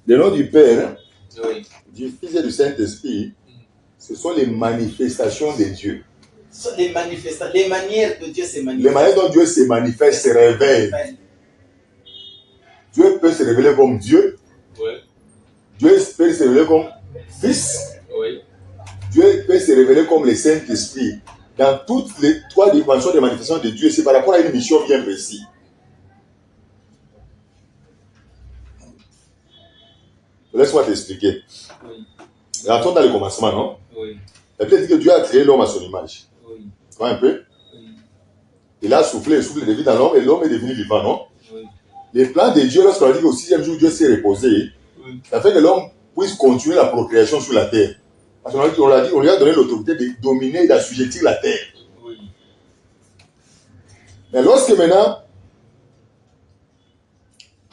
Le nom du Père, Oui. du Fils et du Saint-Esprit, ce sont les manifestations de Dieu. Ce sont les manifestations, les manières que Dieu se manifeste. Les manières dont Dieu se manifeste, se révèle. Dieu peut se révéler comme Dieu. Oui. Dieu peut se révéler comme Fils. Oui. Dieu peut se révéler comme le Saint-Esprit. Dans toutes les trois dimensions des manifestations de Dieu, c'est par rapport à une mission bien précise. Laisse-moi t'expliquer. Oui. Rentrons dans le commencement, non? Oui. La Bible dit que Dieu a créé l'homme à son image. Oui. Tu vois un peu? Oui. Il a soufflé le souffle de vie dans l'homme et l'homme est devenu vivant, non? Oui. Les plans de Dieu, lorsqu'on a dit qu'au sixième jour, Dieu s'est reposé, Oui. ça fait que l'homme puisse continuer la procréation sur la terre. Parce qu'on l'a dit, on lui a donné l'autorité de dominer et d'assujettir la terre. Oui. Mais lorsque maintenant,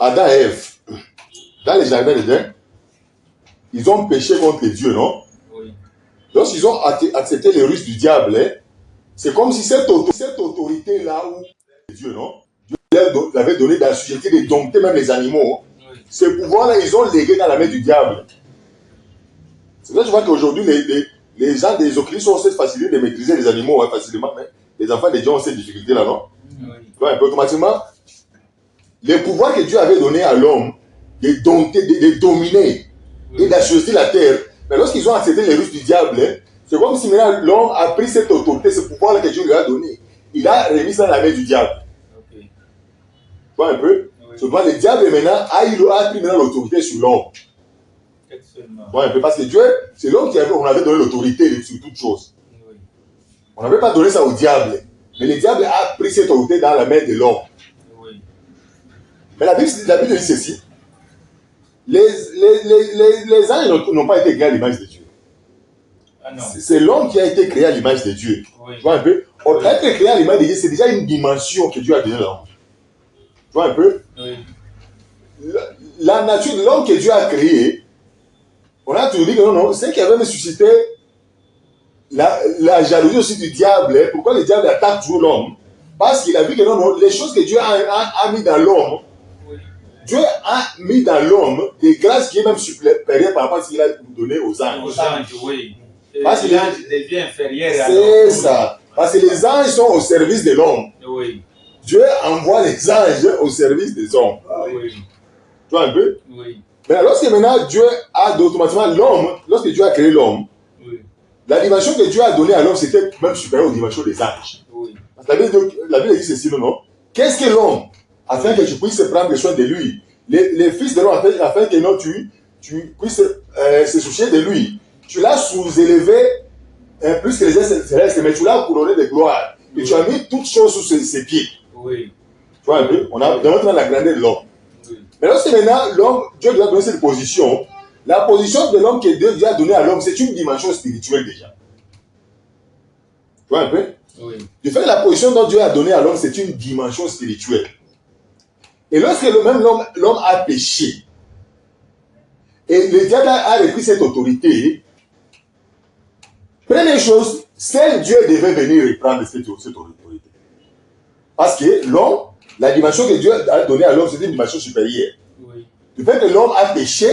Adam et Ève, dans les jardins d'Éden, ils ont péché contre Dieu, non? Oui. Lorsqu'ils ont accepté les ruses du diable, hein, c'est comme si cette autorité-là où Dieu, non? Dieu leur avait donné d'assujettir, de dompter même les animaux. Oui. Ce pouvoir-là, ils ont légué dans la main du diable. C'est vrai que je vois qu'aujourd'hui, les gens des occultes ont cette facilité de maîtriser les animaux facilement, mais les enfants des gens ont cette difficulté-là, non? Oui. Donc, un peu automatiquement, les pouvoirs que Dieu avait donné à l'homme de dompter, de dominer et d'assujettir la terre, mais lorsqu'ils ont accepté les ruses du diable, hein, c'est comme si maintenant l'homme a pris cette autorité, ce pouvoir-là que Dieu lui a donné. Il a remis ça dans la main du diable. Ok. Tu vois un peu? Oui. Seulement, le diable maintenant a pris maintenant l'autorité sur l'homme. Excellent. Tu vois un peu? Parce que Dieu, c'est l'homme on avait donné l'autorité sur toute chose. Oui. On n'avait pas donné ça au diable. Mais le diable a pris cette autorité dans la main de l'homme. Oui. Mais la Bible dit ceci. Les anges n'ont pas été créés à l'image de Dieu. Ah non. C'est l'homme qui a été créé à l'image de Dieu. Oui. Tu vois un peu? Or, être créé à l'image de Dieu, c'est déjà une dimension que Dieu a donnée à l'homme. Tu vois un peu? Oui. La nature de l'homme que Dieu a créé, on a toujours dit que non, c'est qui avait même suscité la jalousie aussi du diable. Pourquoi le diable attaque toujours l'homme? Parce qu'il a vu que non, les choses que Dieu a mis dans l'homme, Oui. Dieu a mis dans l'homme des grâces qui est même supérieures par rapport à ce qu'il a donné aux anges. Aux anges, oui. Parce que l'ange devient inférieur à l'homme. c'est ça. Parce que les anges sont au service de l'homme. Oui. Dieu envoie les anges au service des hommes. Oui. Tu vois un peu? Oui. Mais lorsque maintenant Dieu a automatiquement l'homme, lorsque Dieu a créé l'homme, Oui. la dimension que Dieu a donnée à l'homme, c'était même supérieure aux dimensions des anges. Oui. Parce que la Bible dit ceci, non? Qu'est-ce que l'homme? Afin que tu puisses prendre soin de lui. Les fils de l'homme, afin que non, tu puisses se soucier de lui. Tu l'as sous-élevé plus que les célestes, mais tu l'as couronné de gloire. Et tu as mis toutes choses sous ses pieds. Oui. Tu vois un peu? On a démontré la grandeur de l'homme. Oui. Mais lorsque maintenant, l'homme, Dieu lui a donné cette position, la position de l'homme que Dieu lui a donnée à l'homme, c'est une dimension spirituelle déjà. Tu vois un peu? Oui. Du fait que la position dont Dieu a donnée à l'homme, c'est une dimension spirituelle. Et lorsque l'homme a péché, et le diable a repris cette autorité, première chose, seul Dieu devait venir reprendre cette autorité. Parce que l'homme, la dimension que Dieu a donnée à l'homme, c'est une dimension supérieure. Oui. Du fait que l'homme a péché,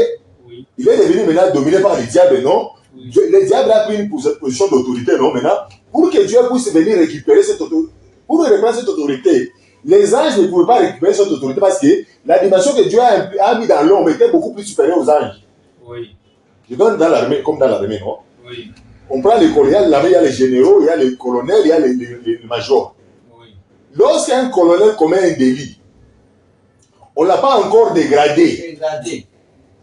Oui. il est devenu maintenant dominé par le diable, non? Oui. Le diable a pris une position d'autorité, non? Maintenant, pour que Dieu puisse venir récupérer cette autorité, pour reprendre cette autorité, les anges ne pouvaient pas récupérer cette autorité parce que la dimension que Dieu a mis dans l'homme était beaucoup plus supérieure aux anges. Oui. Je donne dans l'armée, comme dans l'armée, non? Oui. On prend les colonels, l'armée, il y a les généraux, il y a les colonels, il y a les majors. Oui. Lorsqu'un colonel commet un délit, on ne l'a pas encore dégradé. Dégradé.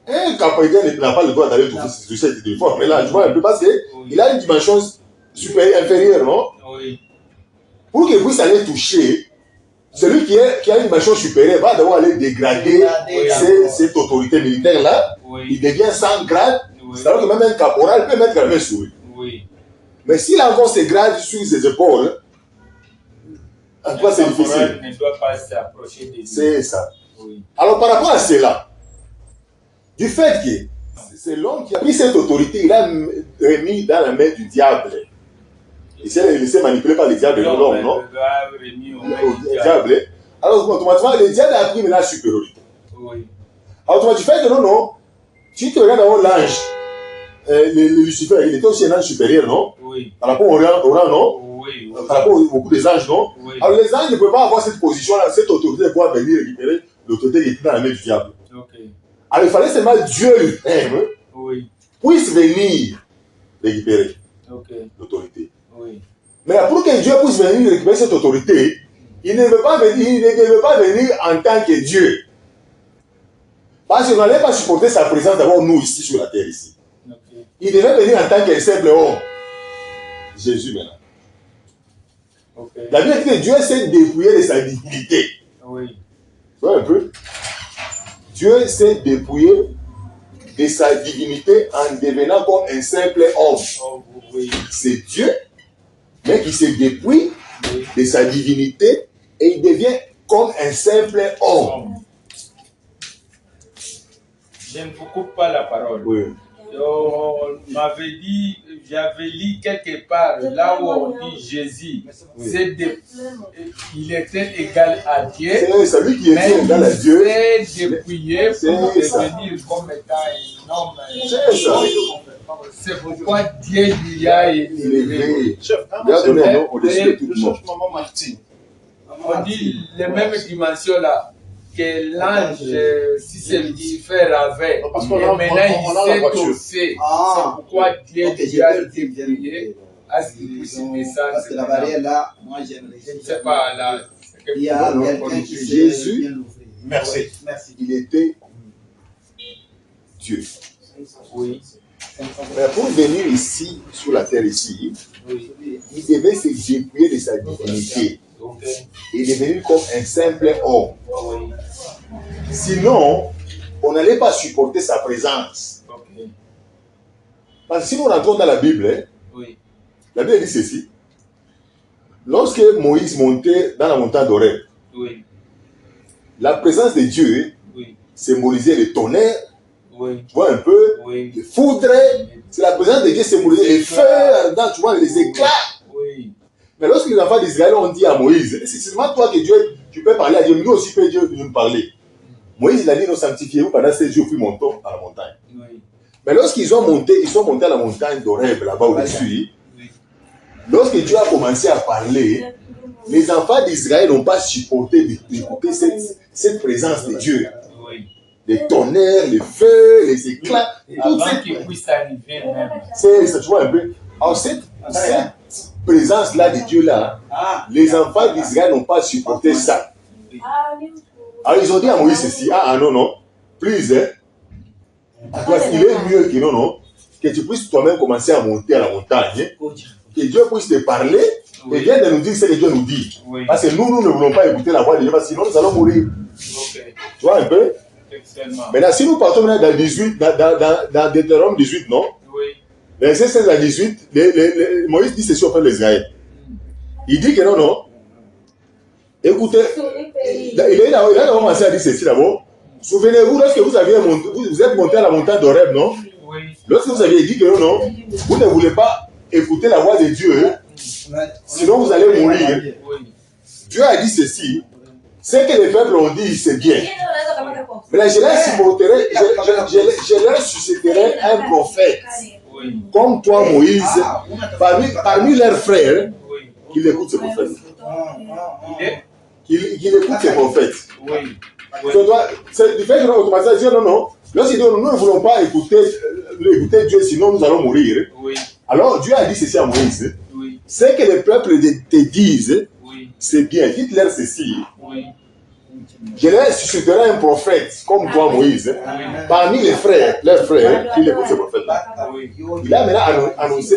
Un capitaine n'a pas le droit d'aller toucher cette uniforme. Mais là, tu vois un peu parce qu'il a une dimension supérieure, inférieure, non? Oui. Pour qu'il puisse aller toucher, celui qui a une dimension supérieure va devoir aller dégrader cette autorité militaire-là. Oui. Il devient sans grade. Oui. C'est-à-dire que même un caporal peut mettre la main sur lui. Oui. Mais s'il a encore ses grades sur ses épaules, en tout cas, c'est difficile. Ne doit pas s'approcher de lui. C'est ça. Oui. Alors, par rapport à cela, du fait que c'est l'homme qui a pris cette autorité, il a remis dans la main du diable. Il s'est laissé manipuler par le diable, l'homme, non? Le diable. Alors, automatiquement, le diable a pris la supériorité. Oui. Alors, du fait que non, tu te regardes d'abord l'ange, le Lucifer, il était aussi un ange supérieur, non? Oui. Par rapport au rang, non? Oui. Par rapport au beaucoup des anges, non? Oui. Alors les anges ne peuvent pas avoir cette position-là, cette autorité de pouvoir venir récupérer l'autorité qui était dans la main du diable. Ok. Alors il fallait seulement Dieu lui-même Oui. puisse venir récupérer Ok. l'autorité. Oui. Mais pour que Dieu puisse venir récupérer cette autorité, il ne veut pas venir en tant que Dieu. Parce qu'on n'allait pas supporter sa présence d'abord nous ici sur la terre ici. Ok. Il devait venir en tant qu'un simple homme. Jésus maintenant. Ok. La Bible dit que Dieu s'est dépouillé de sa divinité. Oui. Tu vois un peu? Dieu s'est dépouillé de sa divinité en devenant comme un simple homme. Oh, oui. C'est Dieu, mais qui se dépouille Oui. de sa divinité et il devient comme un simple homme. J'aime beaucoup pas la parole. Oui. On m'avait dit, j'avais lu quelque part, là où on dit Jésus, il était égal à Dieu. C'est lui qui était égal à Dieu. Il s'est dépouillé pour devenir comme étant un homme. C'est ça. C'est pourquoi Dieu lui a élevé. Il a donné un nom au-dessus de tout le monde. On dit les mêmes dimensions là que l'ange, si c'est Lucifer avait, et maintenant il s'est tossé. C'est pourquoi Dieu lui a dépouillé à ce qu'il puisse descendre. Parce que la barrière là, moi je Je ne sais pas là. Il y a quelqu'un qui Jésus, merci. il était Dieu. Oui. Mais pour venir ici, sur la terre ici, Oui. il devait se dépouiller de sa divinité. Ok. Il est devenu comme un simple homme. Oui. Sinon, on n'allait pas supporter sa présence. Ok. Parce que si nous rentrons dans la Bible, hein, Oui. la Bible dit ceci. Lorsque Moïse montait dans la montagne d'Horeb, Oui. la présence de Dieu Oui. symbolisait le tonnerre, Oui. tu vois un peu, Oui. le foudre. C'est la présence de Dieu symbolisait les feux ardents, tu vois, les éclats. Oui. Mais lorsque les enfants d'Israël ont dit à Moïse, c'est seulement toi que Dieu, tu peux parler à Dieu, mais nous aussi peut Dieu nous parler. Moïse, il a dit, nous sanctifiez-vous pendant 7 jours, puis montons à la montagne. Oui. Mais lorsqu'ils sont montés à la montagne d'Horeb, là-bas au-dessus, Oui. lorsque Dieu a commencé à parler, les enfants d'Israël n'ont pas supporté d'écouter cette présence de Dieu. Oui. Les tonnerres, les feux, les éclats, toutes Avant ces... qu'il puisse arriver même. C'est ça, tu vois un peu. Alors cette présence-là de Dieu-là, les enfants d'Israël n'ont pas supporté ça. Alors ils ont dit à Moïse ceci, non, plus, hein, il est mieux que non, que tu puisses toi-même commencer à monter à la montagne, que Dieu puisse te parler, et viens de nous dire ce que Dieu nous dit. Oui. Parce que nous ne voulons pas écouter la voix de Dieu, parce que sinon nous allons mourir. Ok. Tu vois un peu? Excellent. Maintenant, si nous partons maintenant dans 18, dans Deutéronome 18, non? Oui. Verset 16 à 18, Moïse dit ceci au peuple d'Israël. Il dit que non. Écoutez, il a commencé à dire ceci d'abord. Souvenez-vous, lorsque vous êtes monté à la montagne d'Horeb, non? Oui. Lorsque vous aviez dit que non, vous ne voulez pas écouter la voix de Dieu, sinon vous allez mourir. Oui. Dieu a dit ceci. Ce que les peuples ont dit, c'est bien. Mais je leur susciterai un prophète, Oui. comme toi, Moïse, parmi leurs frères, Oui. qu'il écoute ce prophète. Il est. Qu'il écoute ses prophètes. Oui. Oui. C'est du fait que l'automatisation dit non. Lorsqu'il dit nous ne voulons pas écouter Dieu, sinon nous allons mourir. Oui. Alors Dieu a dit ceci à Moïse. Oui. Ce que les peuples te disent, Oui. c'est bien. Dites-leur ceci. Oui. Je leur susciterai un prophète comme toi, Moïse, parmi leurs frères, qui écoutent ce prophète-là. Oui. Il a maintenant annoncé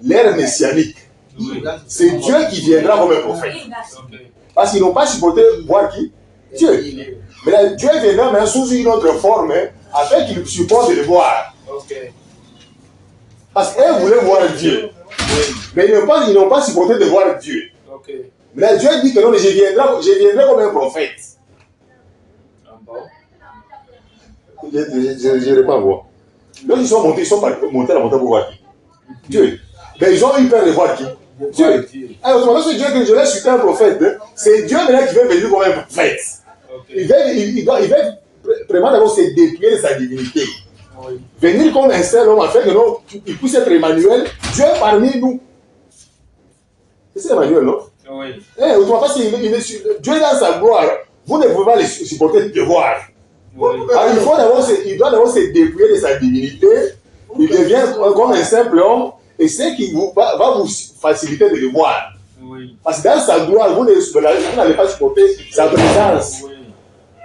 l'ère messianique. Oui. C'est Dieu qui viendra comme un prophète. Ok. Parce qu'ils n'ont pas supporté voir qui? Dieu. Mais là, Dieu viendra maintenant sous une autre forme, afin qu'ils supportent de le voir. Ok. Parce qu'eux voulaient voir Dieu. Oui. Mais ils n'ont pas supporté de voir Dieu. Ok. Mais là, Dieu dit que non, je viendrai comme un prophète. Ah bon? Je n'irai pas voir. Lorsqu'ils sont montés, montés à la montagne pour voir qui? Dieu. Mais ils ont eu peur de voir qui? Dieu. Alors, lorsque Dieu dit que je vais chuter un prophète, c'est Dieu maintenant qui veut venir comme un prophète. Ok. Il veut vraiment d'abord se dépouiller de sa divinité. Oui. Venir comme un seul homme afin que il puisse être Emmanuel, Dieu parmi nous. C'est Emmanuel, non? Oui. Autrement, Dieu est dans sa gloire. Vous ne pouvez pas les supporter de voir. Oui. Alors, il doit d'abord se dépouiller de sa divinité. Il devient comme un simple homme. Et c'est qui va vous faciliter de le voir. Oui. Parce que dans sa gloire, vous n'allez pas supporter sa présence. Oui.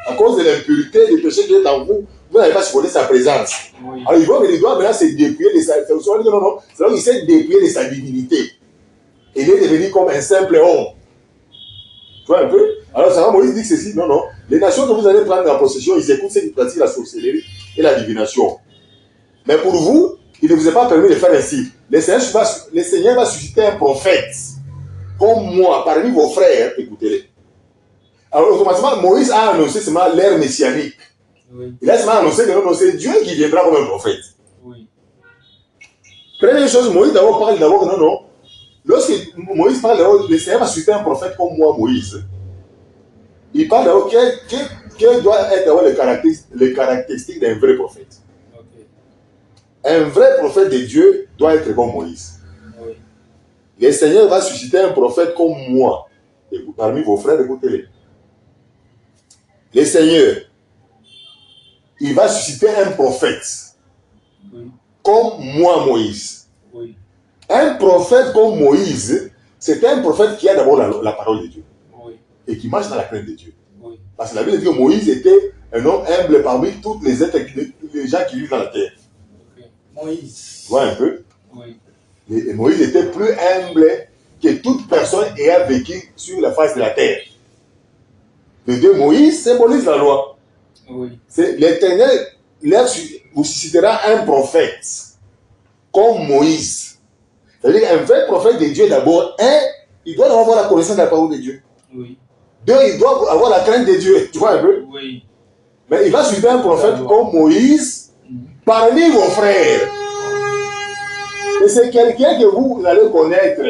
À cause de l'impureté, du péché qui est en vous, vous n'allez pas supporter sa présence. Oui. Alors il doit maintenant se dépouiller de sa... Non, c'est là qu'il s'est dépouillé de sa divinité. Il est devenu comme un simple homme. Tu vois un peu? Alors ça va, Moïse dit que ceci, non. Les nations que vous allez prendre en possession, ils écoutent ceux qui pratiquent la sorcellerie et la divination. Mais pour vous, il ne vous est pas permis de faire ainsi. Le Seigneur va susciter un prophète comme moi, parmi vos frères, écoutez-les. Alors automatiquement, Moïse a annoncé seulement l'ère messianique. Oui. Il a seulement annoncé que non, c'est Dieu qui viendra comme un prophète. Oui. Première chose, Moïse d'abord parle d'abord que non. Lorsque Moïse parle d'abord, le Seigneur va susciter un prophète comme moi, Moïse. Il parle d'abord quel doit être d'abord les caractéristiques d'un vrai prophète. Okay. Un vrai prophète de Dieu doit être comme Moïse. Oui. Le Seigneur va susciter un prophète comme moi. Et parmi vos frères, écoutez-les. Le Seigneur, il va susciter un prophète. Oui. Comme moi, Moïse. Oui. Un prophète comme Moïse, c'est un prophète qui a d'abord la parole de Dieu. Oui. Et qui marche dans la crainte de Dieu. Oui. Parce que la Bible dit que Moïse était un homme humble parmi tous les êtres, les gens qui vivent dans la terre. Okay. Moïse. Tu vois un peu? Oui. Et Moïse était plus humble que toute personne ayant vécu sur la face de la terre. Le Dieu Moïse symbolise la loi. Oui. L'Éternel vous suscitera un prophète comme Moïse. C'est-à-dire qu'un vrai prophète de Dieu, d'abord, il doit avoir la connaissance de la parole de Dieu. Oui. Deux, il doit avoir la crainte de Dieu. Tu vois un peu? Oui. Mais il va susciter un prophète comme Moïse parmi vos frères. Et c'est quelqu'un que vous allez connaître.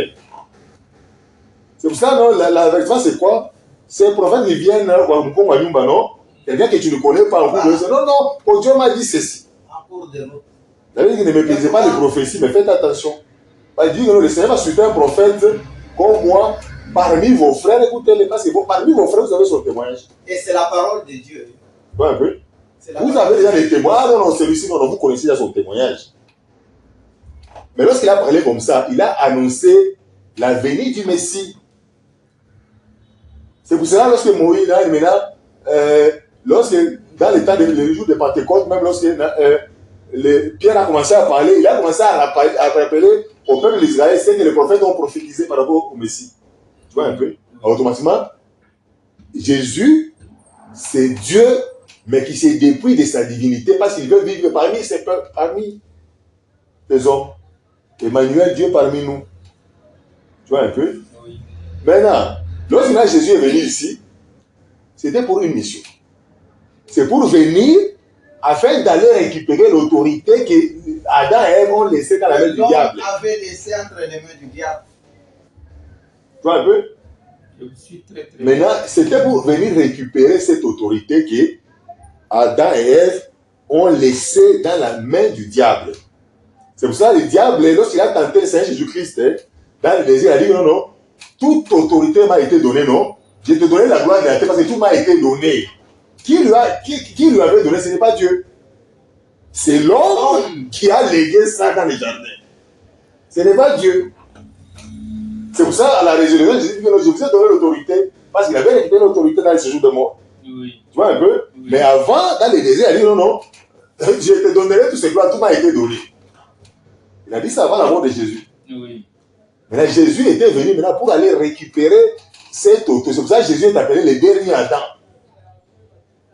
C'est pour ça, non, la vérité, c'est quoi? Ces prophètes qui viennent, non? Quelqu'un que tu ne connais pas, non, Dieu m'a dit ceci. C'est-à-dire ne méprisez pas les prophéties, mais faites attention. Il dit que le Seigneur va susciter un prophète comme moi parmi vos frères. Écoutez-les, parce que parmi vos frères, vous avez son témoignage. Et c'est la parole de Dieu. Ouais, un peu. Vous avez déjà des témoignages. Non, celui-ci, non, vous connaissez déjà son témoignage. Mais lorsqu'il a parlé comme ça, il a annoncé la venue du Messie. C'est pour cela, lorsque Moïse, là, maintenant, lorsque, dans le temps des jours de Pentecôte, même lorsque Pierre a commencé à parler, il a commencé à rappeler au peuple d'Israël ce que les prophètes ont prophétisé par rapport au Messie. Tu vois un peu? Automatiquement, Jésus, c'est Dieu, mais qui s'est dépouillé de sa divinité parce qu'il veut vivre parmi ses peuples, parmi les hommes. Emmanuel, Dieu parmi nous. Tu vois un peu? Oui. Maintenant, lorsque Jésus est venu ici, c'était pour une mission. C'est pour venir afin d'aller récupérer l'autorité que Adam et Ève ont laissée dans la main du diable. Avait laissé entre les mains du diable. Tu vois un peu? Je suis très. Maintenant, c'était pour venir récupérer cette autorité que Adam et Ève ont laissée dans la main du diable. C'est pour ça que le diable, lorsqu'il a tenté le Seigneur Jésus-Christ, dans le désir, il a dit non, toute autorité m'a été donnée, non? Je te donnais la gloire de la terre parce que tout m'a été donné. Qui lui avait donné? Ce n'est pas Dieu. C'est l'homme qui a légué ça dans les jardins. Ce n'est pas Dieu. C'est pour ça, à la résurrection, Jésus dit que je vous ai donné l'autorité parce qu'il avait récupéré l'autorité dans le séjour de mort. Oui. Tu vois un peu? Oui. Mais avant, dans les déserts, il a dit non, je te donnerai tout ce gloire, tout m'a été donné. Il a dit ça avant la mort de Jésus. Oui. Maintenant, Jésus était venu maintenant pour aller récupérer cette autorité. C'est pour ça que Jésus est appelé le dernier Adam.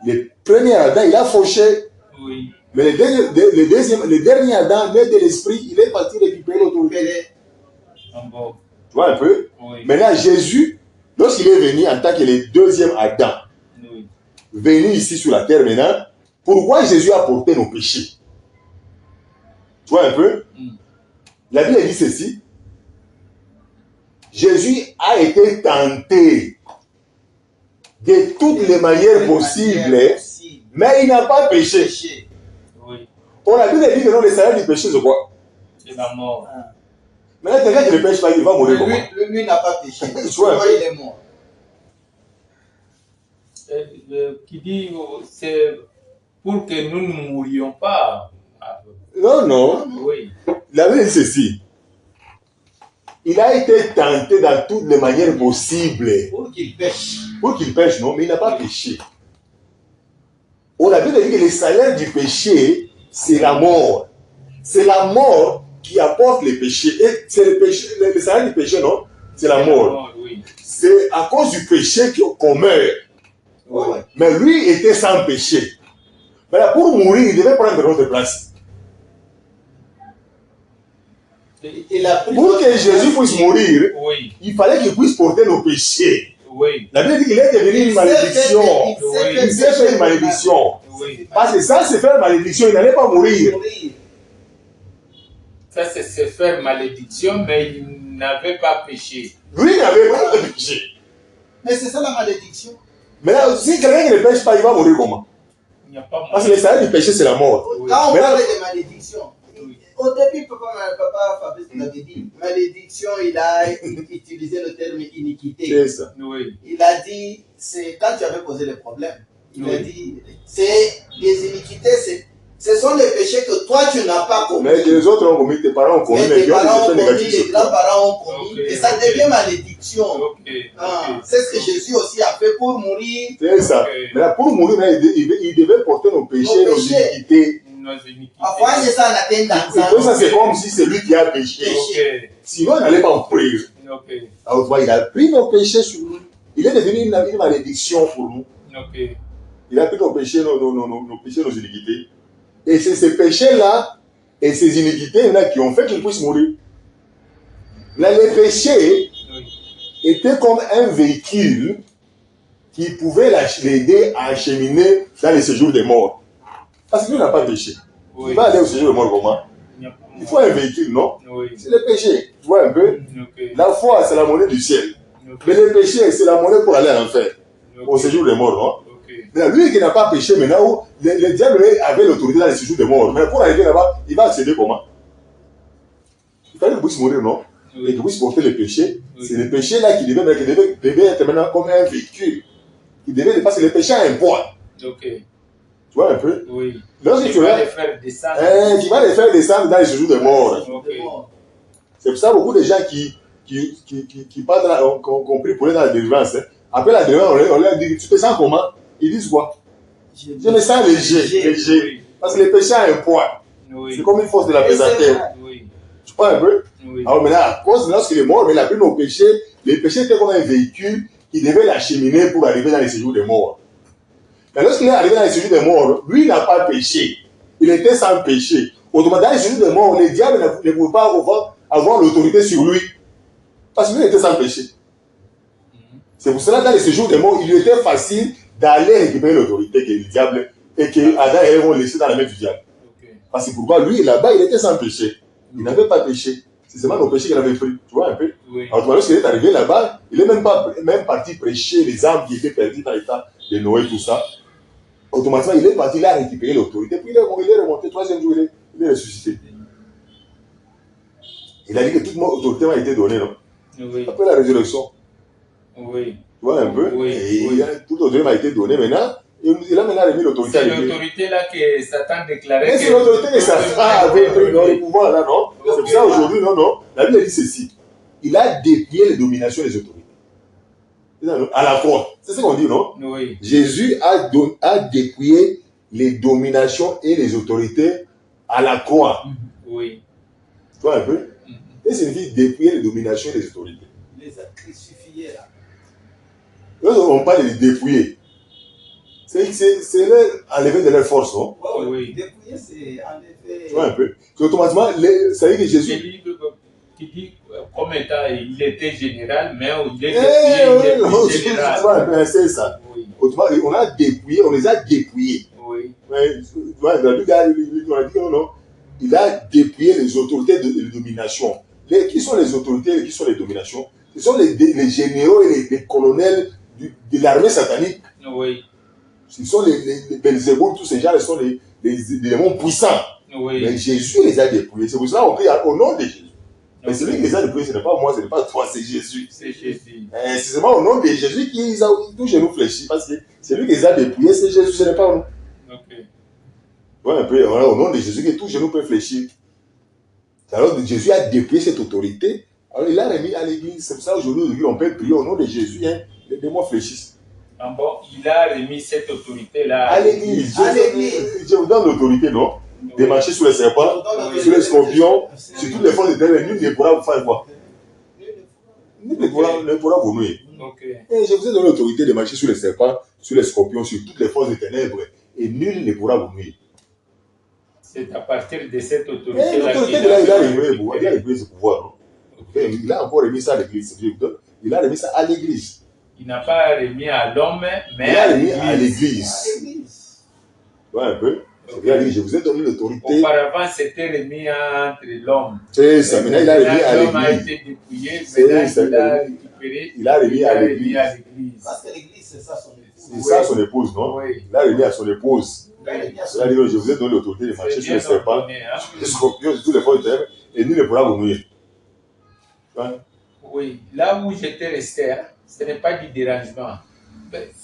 Le premier Adam, il a fauché. Oui. Mais le dernier Adam, né de l'esprit, il est parti récupérer l'autorité. Bon. Tu vois un peu? Oui. Maintenant, Jésus, lorsqu'il est venu en tant que le deuxième Adam, oui. venu ici sur la terre maintenant, pourquoi Jésus a porté nos péchés? Tu vois un peu? La Bible dit ceci. Jésus a été tenté de toutes les manières possibles, mais il n'a pas péché. Oui. On a bien dit que non, le salaire du péché, c'est quoi? C'est la mort. Maintenant, quelqu'un qui ne pêche pas, il va mourir comment? Lui n'a pas péché. Ouais. Il est mort. Qui dit c'est pour que nous ne mourions pas. Non, non. Oui. La Bible dit ceci. Il a été tenté dans toutes les manières possibles. Pour qu'il pêche. Pour qu'il pêche, non, mais il n'a pas péché. On a bien dit que le salaire du péché, c'est la mort. C'est la mort qui apporte le péché. Et c'est le péché, le salaire du péché, non? C'est la mort. Oui. C'est à cause du péché qu'on meurt. Ouais. Mais lui était sans péché. Mais là, pour mourir, il devait prendre notre place. Pour que Jésus puisse mourir, oui, il fallait qu'il puisse porter nos péchés. Oui. La Bible dit qu'il est devenu une malédiction. Il s'est fait une malédiction. Oui. Parce que sans se faire malédiction, il n'allait pas mourir. Ça, c'est se faire malédiction, mais il n'avait pas péché. Lui n'avait pas péché. Mais c'est ça la malédiction. Mais là, si quelqu'un qui ne pêche pas, il va mourir comment? Il n'y a pas Parce que le salaire du péché, c'est la mort. Oui. Quand on Mais là, parle de malédiction, au début, papa Fabrice l'avait dit, malédiction, il a utilisé le terme iniquité. c'est ça. Oui. Il a dit, c'est quand tu avais posé le problème, il a dit, c'est les iniquités, ce sont les péchés que toi tu n'as pas commis. Mais que les autres ont commis, tes parents ont commis, Mais mais tes ils ont parents ont des effets commis, négatifs. les grands-parents ont commis, Ok, et ça ok. devient malédiction. Ok. C'est ce que Jésus aussi a fait pour mourir. C'est ça. Ok. Mais là, pour mourir, il devait porter nos péchés, nos iniquités. Nos iniquités. Enfin, c'est ça, on atteint dans Et ça, c'est comme si c'est lui qui a péché. Ok. Sinon, il n'allait pas mourir. Ok. Alors, il a pris nos péchés sur lui. Il est devenu une malédiction pour nous. Ok. Il a pris nos péchés, nos péchés, nos iniquités. Et c'est ces péchés-là et ces iniquités-là qui ont fait qu'il puisse mourir. Là, les péchés Oui. étaient comme un véhicule qui pouvait l'aider à acheminer dans les séjours des morts. Parce que lui n'a pas péché. Oui. Il va aller au séjour des morts comment? Il n'y a pas Il faut un véhicule, non? Oui. C'est le péché. Tu vois un peu? Ok. La foi, c'est la monnaie du ciel. Ok. Mais le péché, c'est la monnaie pour aller à l'enfer. Ok. Au séjour des morts, non? Ok. Mais lui qui n'a pas péché, maintenant, le diable avait l'autorité dans les séjours des morts. Mais pour arriver là-bas, il va accéder comment? Il fallait qu'il puisse mourir, non? Et Oui. qu'il puisse porter le péché. Oui. C'est le péché là qui devait être maintenant comme un véhicule. Parce que le péché a un poids. Ok. Tu vois un peu? Oui. Lorsque Tu tu vas vas, les faire descendre. tu vas les faire descendre dans les séjours des morts. Ok. C'est pour ça que beaucoup de gens qui partent ont compris pour aller dans la délivrance. Hein. Après la délivrance, on leur dit, tu te sens comment? Ils disent quoi? Je me sens léger. Oui. Parce que le péché a un poids. Oui. C'est comme une force de la pesanteur. Oui. Tu vois un peu? Oui. Alors maintenant, à cause, lorsqu'il est mort, il a pris nos péchés. Les péchés étaient comme un véhicule qui devait l'acheminer pour arriver dans les séjours des morts. Mais lorsqu'il est arrivé dans les séjours des morts, lui, il n'a pas péché. Il était sans péché. Autrement, dans les séjours des morts, les diables ne pouvaient pas avoir l'autorité sur lui. Parce que lui, il était sans péché. C'est pour cela que dans les séjours des morts, il lui était facile d'aller récupérer l'autorité que le diable et que Adam et Ève ont laissé dans la main du diable. Ok. Parce que pourquoi lui, là-bas, il était sans péché. Il n'avait pas péché. C'est seulement nos péchés qu'il avait pris. Tu vois un peu? Oui. Alors, lorsqu'il est arrivé là-bas, il est même parti prêcher les âmes qui étaient perdues dans l'état de Noé, tout ça. Automatiquement, il est parti là récupérer l'autorité. Puis il est remonté, troisième jour, il est ressuscité. Il a dit que toute mon autorité m'a été donnée, non? Oui. Après la résurrection. Oui. Tu vois un peu? Oui, Et oui. toute l'autorité m'a été donnée maintenant. Il a maintenant remis l'autorité à C'est l'Église. l'autorité là que Satan déclarait. Mais c'est l'autorité que Satan avait pris dans le pouvoir là, non? C'est Ok. pour ça aujourd'hui, non. La Bible dit ceci. Il a déplié les dominations des autorités. À la croix. C'est ce qu'on dit, non? Oui. Jésus a dépouillé les dominations et les autorités à la croix. Oui. Tu vois un peu? Qu'est-ce que signifie dépouiller les dominations et les autorités? Il les a crucifiés là. Lorsqu'on parle de dépouiller, c'est leur enlever de leur force, non? Ouais, Oui. Dépouiller, c'est enlever. Tu vois un peu? C'est automatiquement, ça veut dire que C'est Jésus. lui qui dit comme état, il était général, mais il est plus Tu général. vois un peu, c'est ça. Oui. Autrement, on les a dépouillés. Oui. Ouais, tu vois, la Bible a dit non. Il a dépouillé les autorités de domination. Qui sont les autorités et qui sont les dominations? Ce sont les généraux et les colonels de l'armée satanique. Oui. Ce sont les Belzéboul, tous ces gens, ce sont les démons puissants. Oui. Mais Jésus les a dépouillés. C'est pour cela qu'on prie au nom de Jésus. Mais celui qui les a dépouillés, ce n'est pas moi, ce n'est pas toi, c'est Jésus. C'est Jésus. C'est seulement au nom de Jésus qu'ils ont tout genou fléchi. Parce que celui qui les a dépouillés, c'est Jésus, ce n'est pas nous. Ok. Ouais, un peu, au nom de Jésus, que tout genou peut fléchir. Alors Jésus a dépouillé cette autorité. Alors il l'a remis à l'église. C'est pour ça aujourd'hui, on peut prier au nom de Jésus. Hein, les démons fléchissent. Ah bon, il a remis cette autorité-là à l'église. Je vous donne l'autorité, non? De marcher sur les serpents, sur les scorpions, sur toutes les forces de terre, nul ne pourra vous faire quoi? Nul ne pourra vous nuire. Okay. Et je vous ai donné l'autorité de marcher sur les serpents, sur les scorpions, sur toutes les forces de ténèbres, et nul ne pourra vous nuire. C'est à partir de cette autorité-là. L'autorité de là, il a remis ce pouvoir. Il a encore remis ça à l'église. Il a remis ça à l'église. Il n'a pas remis à l'homme, mais il a remis à l'église. Ouais, un peu. Okay. Je vous ai donné l'autorité. Auparavant, c'était remis entre l'homme. C'est ça. Maintenant, il a remis à l'église. L'homme a été dépouillé. Maintenant, il a récupéré. Il a remis à l'église. Parce que l'église, c'est ça son épouse. C'est ça son épouse, non? Oui. Il a remis à son épouse. Il a dit, je vous ai donné l'autorité de marcher sur les serpents, les scorpions, sur toutes les forces de terre, et nul ne pourra vous nuire. Oui. Là où j'étais resté, hein, ce n'est pas du dérangement.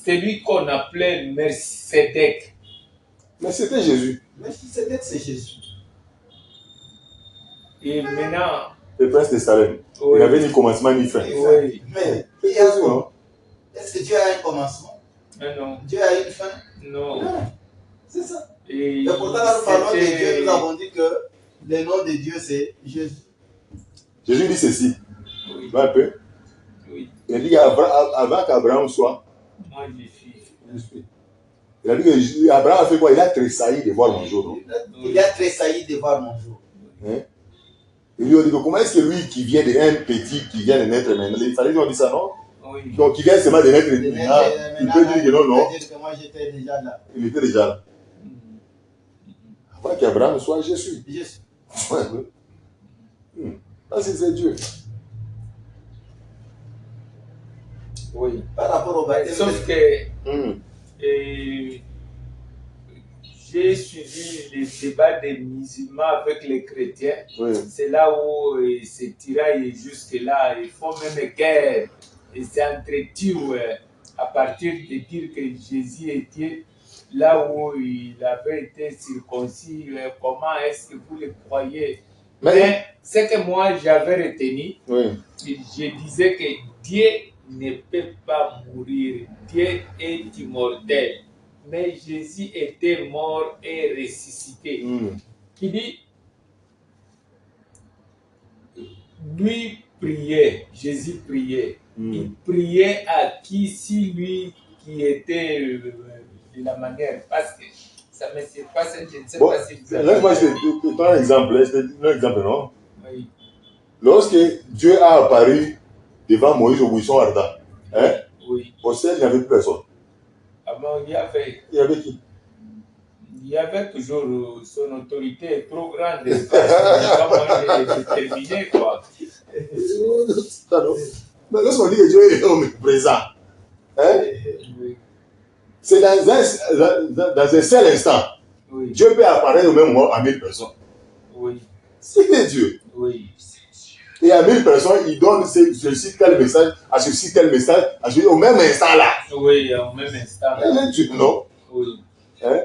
Celui qu'on appelait Mercédec. Mais c'était Jésus. Mercédec, c'est Jésus. Et maintenant. Le prince de Salem. Oui. Il n'avait ni commencement ni fin. Oui. Mais est-ce que Dieu a un commencement? Non. Dieu a une fin? Non. C'est ça. Et pourtant, quand nous parlons de Dieu, nous avons dit que le nom de Dieu, c'est Jésus. Jésus dit ceci. Oui. Un peu. Oui. Il dit avant qu'Abraham soit. Moi, je suis. Il a dit que Abraham a fait quoi? Il a tressailli de voir mon jour. Non? Il a tressailli de voir mon jour. Hein? Il lui a dit que comment est-ce que lui qui vient d'un petit, qui vient de naître maintenant, il fallait qu'on dise ça, non? Oui. Donc il vient seulement de naître maintenant, il peut dire que non, non. Il peut dire que moi j'étais déjà là. Il était déjà là. Avant qu'Abraham soit Jésus. Jésus. Ouais, oui. Ça, c'est Dieu. Oui. Par rapport au baptême. Sauf que j'ai suivi les débats des musulmans avec les chrétiens. Oui. C'est là où c'est tiraille jusque-là. Ils font même guerre. Et c'est entretenu à partir de dire que Jésus était là où il avait été circoncis. Comment est-ce que vous le croyez? Mais ce que moi j'avais retenu, je disais que Dieu ne peut pas mourir. Dieu est immortel. Mais Jésus était mort et ressuscité. Qui dit, lui priait, Jésus priait. Il priait à qui, si lui qui était de la manière, parce que ça ne me surpasse, je ne sais pas si vous avez... Laisse-moi te donner un exemple, non? Oui. Lorsque Dieu a apparu devant Moïse au buisson ardent, hein? Oui. Au ciel, il n'y avait plus personne. Ah bon, il y avait qui? Il y avait toujours son autorité est trop grande. Il n'y a pas moyen de déterminer, quoi. Mais lorsqu'on dit que Dieu est omniprésent, hein? Oui. C'est dans un seul instant. Oui. Dieu peut apparaître au même moment à 1000 personnes. Oui. C'est Dieu. Oui. Et à 1000 personnes, il donne ceci tel message, à ceci tel message, à ceci au même instant là. Oui, au même instant là. Il est Dieu, non? Oui. Hein?